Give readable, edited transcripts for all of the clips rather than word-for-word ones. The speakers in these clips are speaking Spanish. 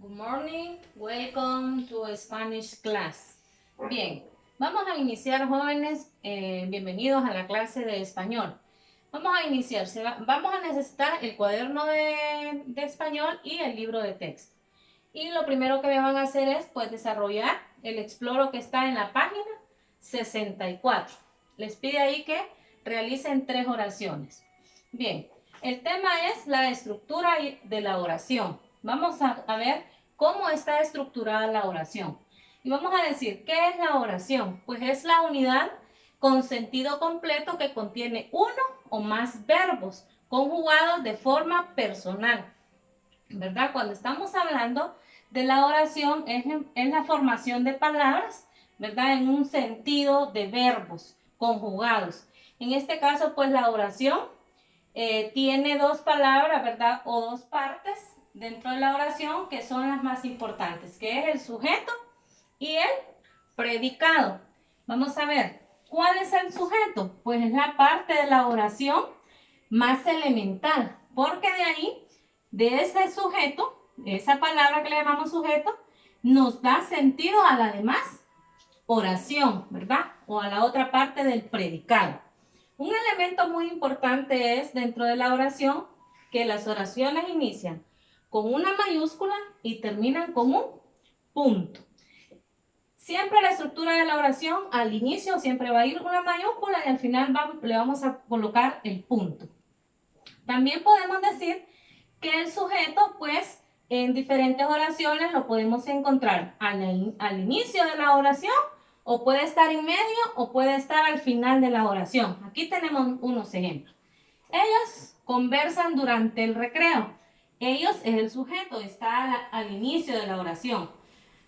Good morning, welcome to Spanish class. Bien, vamos a iniciar, jóvenes, bienvenidos a la clase de español. Vamos a iniciar, vamos a necesitar el cuaderno de español y el libro de texto. Y lo primero que me van a hacer es, pues, desarrollar el exploro que está en la página 64. Les pide ahí que realicen 3 oraciones. Bien, el tema es la estructura de la oración. Vamos a ver cómo está estructurada la oración. Y vamos a decir, ¿qué es la oración? Pues es la unidad con sentido completo que contiene uno o más verbos conjugados de forma personal. ¿Verdad? Cuando estamos hablando de la oración es la formación de palabras, ¿verdad? En un sentido de verbos conjugados. En este caso, pues la oración tiene 2 palabras, ¿verdad? O 2 partes dentro de la oración que son las más importantes, que es el sujeto y el predicado. Vamos a ver, ¿cuál es el sujeto? Pues es la parte de la oración más elemental, porque de ahí, de ese sujeto, esa palabra que le llamamos sujeto, nos da sentido a la demás oración, ¿verdad? O a la otra parte del predicado. Un elemento muy importante es dentro de la oración que las oraciones inician con una mayúscula y terminan con un punto. Siempre la estructura de la oración al inicio siempre va a ir una mayúscula y al final le vamos a colocar el punto. También podemos decir que el sujeto, pues, en diferentes oraciones lo podemos encontrar al inicio de la oración, o puede estar en medio, o puede estar al final de la oración. Aquí tenemos unos ejemplos. Ellos conversan durante el recreo. Ellos es el sujeto, está al inicio de la oración.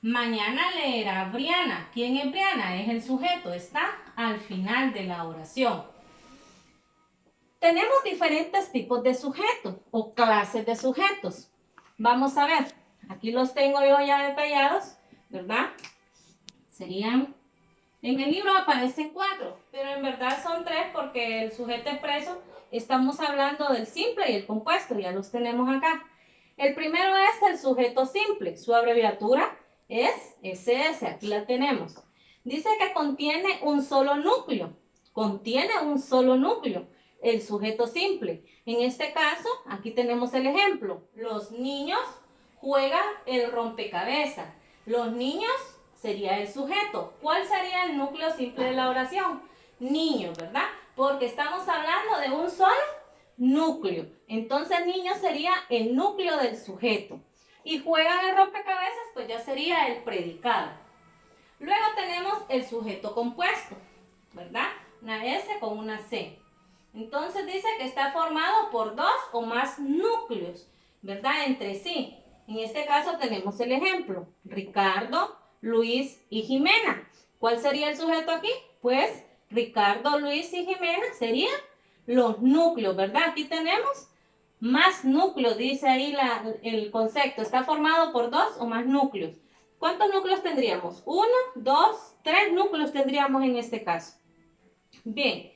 Mañana leerá Briana. ¿Quién es Briana? Es el sujeto, está al final de la oración. Tenemos diferentes tipos de sujetos o clases de sujetos. Vamos a ver, aquí los tengo yo ya detallados, ¿verdad? Serían, en el libro aparecen 4, pero en verdad son 3 porque el sujeto expreso, estamos hablando del simple y el compuesto, ya los tenemos acá. El primero es el sujeto simple, su abreviatura es SS, aquí la tenemos. Dice que contiene un solo núcleo, el sujeto simple. En este caso, aquí tenemos el ejemplo. Los niños juegan el rompecabezas. Los niños sería el sujeto. ¿Cuál sería el núcleo simple de la oración? Niños, ¿verdad? Porque estamos hablando de un solo núcleo. Entonces, niño sería el núcleo del sujeto. Y juegan el rompecabezas, pues ya sería el predicado. Luego tenemos el sujeto compuesto, ¿verdad? Una S con una C. Entonces dice que está formado por 2 o más núcleos, ¿verdad? Entre sí. En este caso tenemos el ejemplo. Ricardo, Luis y Jimena. ¿Cuál sería el sujeto aquí? Pues Ricardo, Luis y Jimena serían los núcleos, ¿verdad? Aquí tenemos más núcleos, dice ahí el concepto. Está formado por 2 o más núcleos. ¿Cuántos núcleos tendríamos? 1, 2, 3 núcleos tendríamos en este caso. Bien.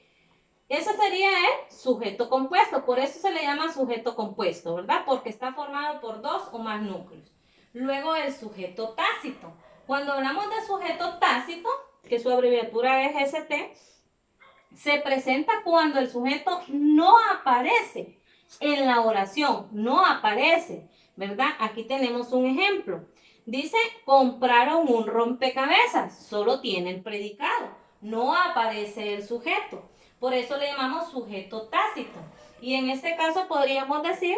Ese sería el sujeto compuesto, por eso se le llama sujeto compuesto, ¿verdad? Porque está formado por 2 o más núcleos. Luego el sujeto tácito. Cuando hablamos de sujeto tácito, que su abreviatura es ST, se presenta cuando el sujeto no aparece en la oración, no aparece, ¿verdad? Aquí tenemos un ejemplo. Dice, compraron un rompecabezas, solo tiene el predicado, no aparece el sujeto. Por eso le llamamos sujeto tácito. Y en este caso podríamos decir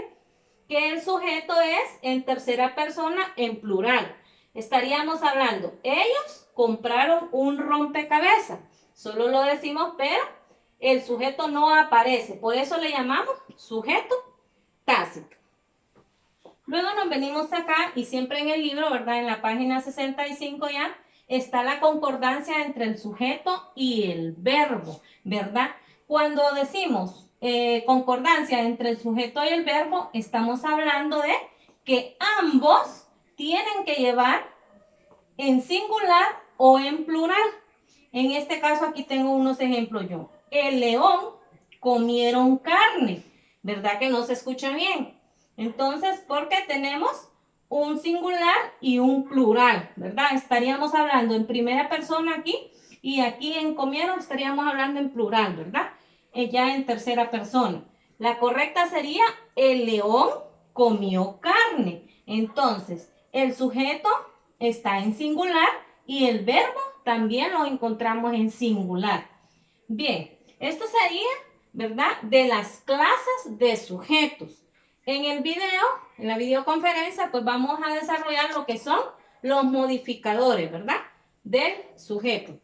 que el sujeto es en tercera persona en plural. Estaríamos hablando, ellos compraron un rompecabezas. Solo lo decimos, pero el sujeto no aparece. Por eso le llamamos sujeto tácito. Luego nos venimos acá y siempre en el libro, ¿verdad? En la página 65 ya, está la concordancia entre el sujeto y el verbo, ¿verdad? Cuando decimos concordancia entre el sujeto y el verbo, estamos hablando de que ambos tienen que llevar en singular o en plural. En este caso aquí tengo unos ejemplos yo. El león comieron carne, ¿verdad que no se escucha bien? Entonces, ¿por qué tenemos un singular y un plural, ¿verdad? Estaríamos hablando en primera persona aquí y aquí en comieron estaríamos hablando en plural, ¿verdad? Ya en tercera persona. La correcta sería el león comió carne. Entonces, el sujeto está en singular y el verbo también lo encontramos en singular. Bien, esto sería, ¿verdad? De las clases de sujetos. En el video, en la videoconferencia, pues vamos a desarrollar lo que son los modificadores, ¿verdad? Del sujeto.